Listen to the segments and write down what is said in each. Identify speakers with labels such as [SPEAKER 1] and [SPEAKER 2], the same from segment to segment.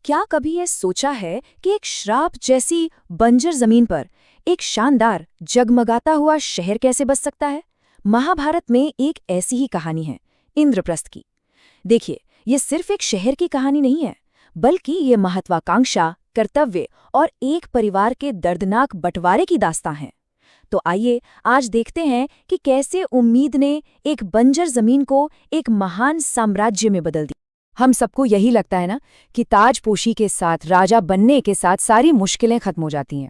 [SPEAKER 1] क्या कभी ये सोचा है कि एक श्राप जैसी बंजर जमीन पर एक शानदार जगमगाता हुआ शहर कैसे बस सकता है? महाभारत में एक ऐसी ही कहानी है, इंद्रप्रस्थ की। देखिए, ये सिर्फ एक शहर की कहानी नहीं है, बल्कि ये महत्वाकांक्षा, कर्तव्य और एक परिवार के दर्दनाक बंटवारे की दास्तां है। तो आइए आज देखते हैं कि कैसे उम्मीद ने एक बंजर जमीन को एक महान साम्राज्य में बदल दिया। हम सबको यही लगता है ना कि ताजपोशी के साथ, राजा बनने के साथ सारी मुश्किलें खत्म हो जाती हैं।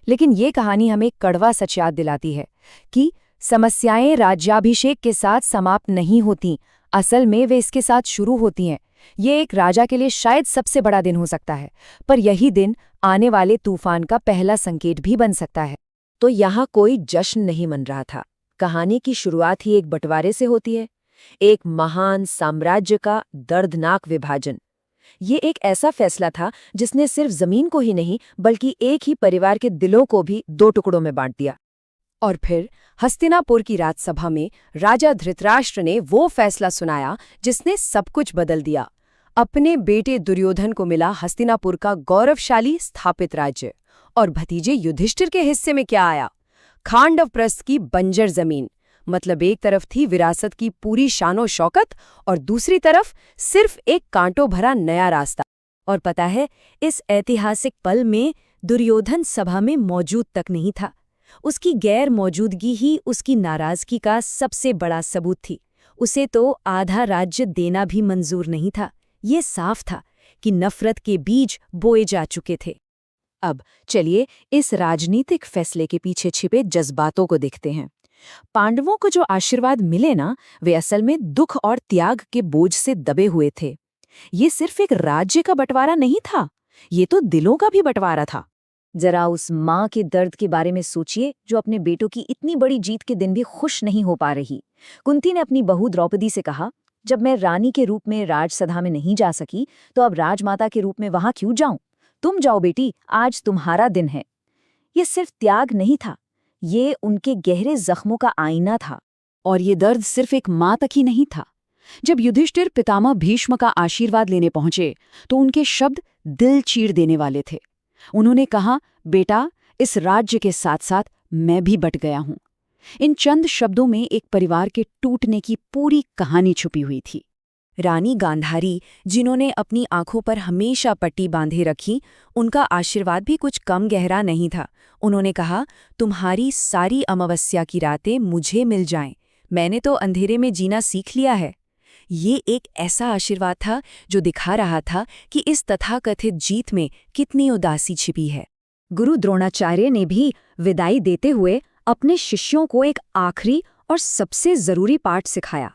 [SPEAKER 1] लेकिन ये कहानी हमें कड़वा सच याद दिलाती है कि समस्याएं राज्याभिषेक के साथ समाप्त नहीं होती, असल में वे इसके साथ शुरू होती हैं। ये एक राजा के लिए शायद सबसे बड़ा दिन हो सकता है, पर यही दिन आने वाले तूफान का पहला संकेत भी बन सकता है।
[SPEAKER 2] तो यहाँ कोई जश्न नहीं मन रहा था। कहानी की शुरुआत ही एक बंटवारे से होती है, एक महान साम्राज्य का दर्दनाक विभाजन। ये एक ऐसा फैसला था जिसने सिर्फ जमीन को ही नहीं बल्कि एक ही परिवार के दिलों को भी दो टुकड़ों में बांट दिया।
[SPEAKER 1] और फिर हस्तिनापुर की राजसभा में राजा धृतराष्ट्र ने वो फैसला सुनाया जिसने सब कुछ बदल दिया। अपने बेटे दुर्योधन को मिला हस्तिनापुर का गौरवशाली स्थापित राज्य, और भतीजे युधिष्ठिर के हिस्से में क्या आया? खांडवप्रस्थ की बंजर जमीन। मतलब एक तरफ थी विरासत की पूरी शानो शौकत और दूसरी तरफ सिर्फ एक कांटों भरा नया रास्ता। और पता है, इस ऐतिहासिक पल में दुर्योधन सभा में मौजूद तक नहीं था। उसकी गैर मौजूदगी ही उसकी नाराजगी का सबसे बड़ा सबूत थी। उसे तो आधा राज्य देना भी मंजूर नहीं था। ये साफ था कि नफरत के बीज बोए जा चुके थे। अब चलिए इस राजनीतिक फैसले के पीछे छिपे जज्बातों को देखते हैं। पांडवों को जो आशीर्वाद मिले ना, वे असल में दुख और त्याग के बोझ से दबे हुए थे। ये सिर्फ एक राज्य का बंटवारा नहीं था, ये तो दिलों का भी बंटवारा था।
[SPEAKER 2] जरा उस माँ के दर्द के बारे में सोचिए, जो अपने बेटों की इतनी बड़ी जीत के दिन भी खुश नहीं हो पा रही। कुंती ने अपनी बहू द्रौपदी से कहा, जब मैं रानी के रूप में राजसभा में नहीं जा सकी, तो अब राजमाता के रूप में वहां क्यों जाऊं? तुम जाओ बेटी, आज तुम्हारा दिन है। ये सिर्फ त्याग नहीं था, ये उनके गहरे जख्मों का आईना था।
[SPEAKER 1] और ये दर्द सिर्फ एक माँ तक ही नहीं था। जब युधिष्ठिर पितामह भीष्म का आशीर्वाद लेने पहुंचे तो उनके शब्द दिल चीर देने वाले थे। उन्होंने कहा, बेटा, इस राज्य के साथ साथ मैं भी बट गया हूं। इन चंद शब्दों में एक परिवार के टूटने की पूरी कहानी छुपी हुई थी। रानी गांधारी, जिन्होंने अपनी आंखों पर हमेशा पट्टी बांधे रखी, उनका आशीर्वाद भी कुछ कम गहरा नहीं था। उन्होंने कहा, तुम्हारी सारी अमावस्या की रातें मुझे मिल जाएं, मैंने तो अंधेरे में जीना सीख लिया है। ये एक ऐसा आशीर्वाद था जो दिखा रहा था कि इस तथाकथित जीत में कितनी उदासी छिपी है।
[SPEAKER 2] गुरु द्रोणाचार्य ने भी विदाई देते हुए अपने शिष्यों को एक आखिरी और सबसे जरूरी पाठ सिखाया।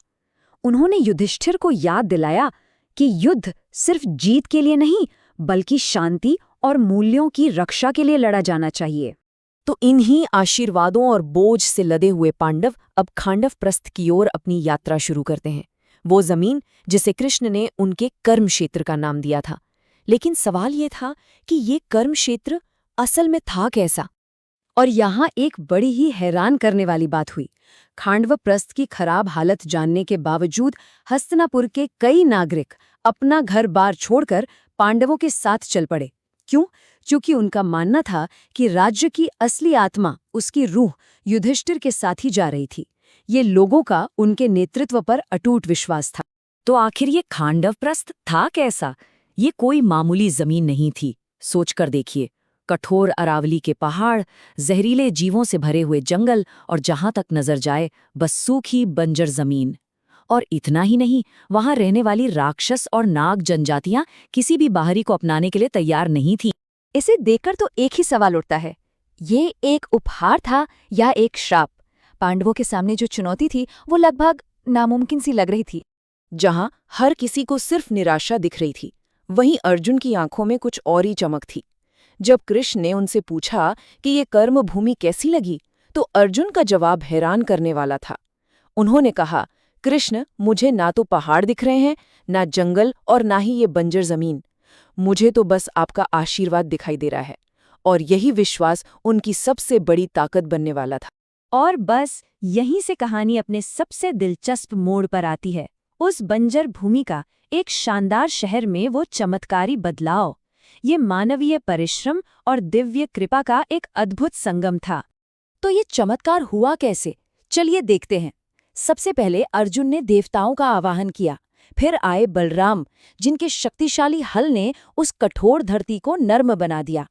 [SPEAKER 2] उन्होंने युधिष्ठिर को याद दिलाया कि युद्ध सिर्फ जीत के लिए नहीं, बल्कि शांति और मूल्यों की रक्षा के लिए लड़ा जाना चाहिए।
[SPEAKER 1] तो इन्हीं आशीर्वादों और बोझ से लदे हुए पांडव अब खांडवप्रस्थ की ओर अपनी यात्रा शुरू करते हैं, वो जमीन जिसे कृष्ण ने उनके कर्म क्षेत्र का नाम दिया था। लेकिन सवाल ये था कि ये कर्म क्षेत्र असल में था कैसा? और यहाँ एक बड़ी ही हैरान करने वाली बात हुई। खांडवप्रस्थ की खराब हालत जानने के बावजूद हस्तिनापुर के कई नागरिक अपना घर-बार छोड़कर पांडवों के साथ चल पड़े। क्यों? क्योंकि उनका मानना था कि राज्य की असली आत्मा, उसकी रूह युधिष्ठिर के साथ ही जा रही थी। ये लोगों का उनके नेतृत्व पर अटूट विश्वास था। तो आखिर ये खांडवप्रस्थ था कैसा? ये कोई मामूली जमीन नहीं थी। सोचकर देखिए, कठोर अरावली के पहाड़, जहरीले जीवों से भरे हुए जंगल और जहां तक नजर जाए बस सूखी बंजर जमीन। और इतना ही नहीं, वहां रहने वाली राक्षस और नाग जनजातियां किसी भी बाहरी को अपनाने के लिए तैयार नहीं थीं। इसे देखकर तो एक ही सवाल उठता है, ये एक उपहार था या एक श्राप? पांडवों के सामने जो चुनौती थी वो लगभग नामुमकिन सी लग रही थी। जहां हर किसी को सिर्फ निराशा दिख रही थी, वहीं अर्जुन की आंखों में कुछ और ही चमक थी। जब कृष्ण ने उनसे पूछा कि ये कर्म भूमि कैसी लगी, तो अर्जुन का जवाब हैरान करने वाला था। उन्होंने कहा, कृष्ण, मुझे ना तो पहाड़ दिख रहे हैं, ना जंगल और ना ही ये बंजर जमीन। मुझे तो बस आपका आशीर्वाद दिखाई दे रहा है। और यही विश्वास उनकी सबसे बड़ी ताकत बनने वाला था।
[SPEAKER 2] और बस यहीं से कहानी अपने सबसे दिलचस्प मोड़ पर आती है। उस बंजर भूमि का एक शानदार शहर में वो चमत्कारी बदलाव ये मानवीय परिश्रम और दिव्य कृपा का एक अद्भुत संगम था। तो ये चमत्कार हुआ कैसे? चलिए देखते हैं। सबसे पहले अर्जुन ने देवताओं का आवाहन किया। फिर आए बलराम, जिनके शक्तिशाली हल ने उस कठोर धरती को नर्म बना दिया।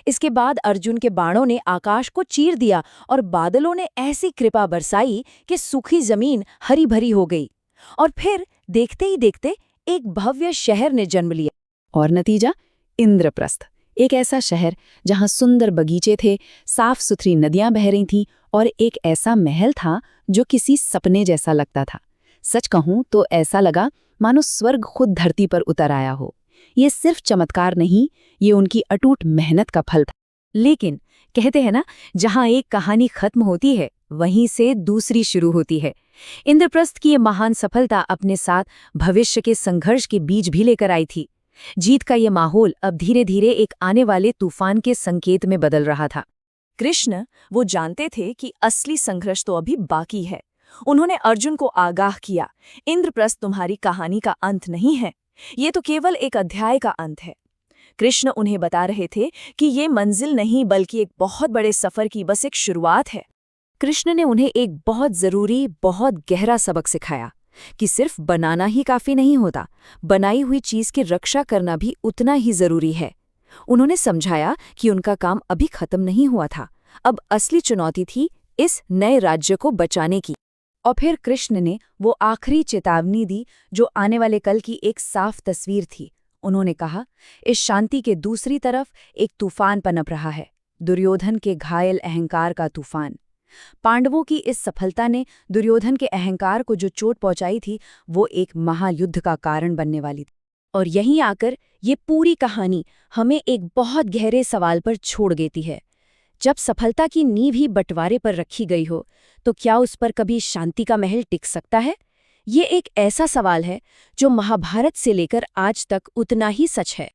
[SPEAKER 2] इसके बाद अर्जुन के बाणों ने आकाश को चीर दिया और बादलों ने ऐसी कृपा बरसाई कि सूखी जमीन हरी भरी हो गई। और फिर देखते ही देखते एक भव्य शहर ने जन्म लिया।
[SPEAKER 1] और नतीजा? इंद्रप्रस्थ, एक ऐसा शहर जहां सुंदर बगीचे थे, साफ सुथरी नदियां बह रही थीं और एक ऐसा महल था जो किसी सपने जैसा लगता था। सच कहूं तो ऐसा लगा मानो स्वर्ग खुद धरती पर उतर आया हो। ये सिर्फ चमत्कार नहीं, ये उनकी अटूट मेहनत का फल था।
[SPEAKER 2] लेकिन कहते हैं ना, जहां एक कहानी खत्म होती है वहीं से दूसरी शुरू होती है। इंद्रप्रस्थ की ये महान सफलता अपने साथ भविष्य के संघर्ष के बीज भी लेकर आई थी। जीत का ये माहौल अब धीरे धीरे एक आने वाले तूफान के संकेत में बदल रहा था। कृष्ण वो जानते थे कि असली संघर्ष तो अभी बाकी है। उन्होंने अर्जुन को आगाह किया, इंद्रप्रस्थ तुम्हारी कहानी का अंत नहीं है, ये तो केवल एक अध्याय का अंत है। कृष्ण उन्हें बता रहे थे कि ये मंजिल नहीं बल्कि एक बहुत बड़े सफर की बस एक शुरुआत है। कृष्ण ने उन्हें एक बहुत जरूरी, बहुत गहरा सबक सिखाया कि सिर्फ बनाना ही काफी नहीं होता, बनाई हुई चीज की रक्षा करना भी उतना ही जरूरी है। उन्होंने समझाया कि उनका काम अभी खत्म नहीं हुआ था, अब असली चुनौती थी इस नए राज्य को बचाने की। और फिर कृष्ण ने वो आखिरी चेतावनी दी जो आने वाले कल की एक साफ तस्वीर थी। उन्होंने कहा, इस शांति के दूसरी तरफ एक तूफान पनप रहा है, दुर्योधन के घायल अहंकार का तूफान। पांडवों की इस सफलता ने दुर्योधन के अहंकार को जो चोट पहुंचाई थी, वो एक महायुद्ध का कारण बनने वाली थी। और यहीं आकर ये पूरी कहानी हमें एक बहुत गहरे सवाल पर छोड़ देती है। जब सफलता की नींव ही बंटवारे पर रखी गई हो, तो क्या उस पर कभी शांति का महल टिक सकता है? ये एक ऐसा सवाल है जो महाभारत से लेकर आज तक उतना ही सच है।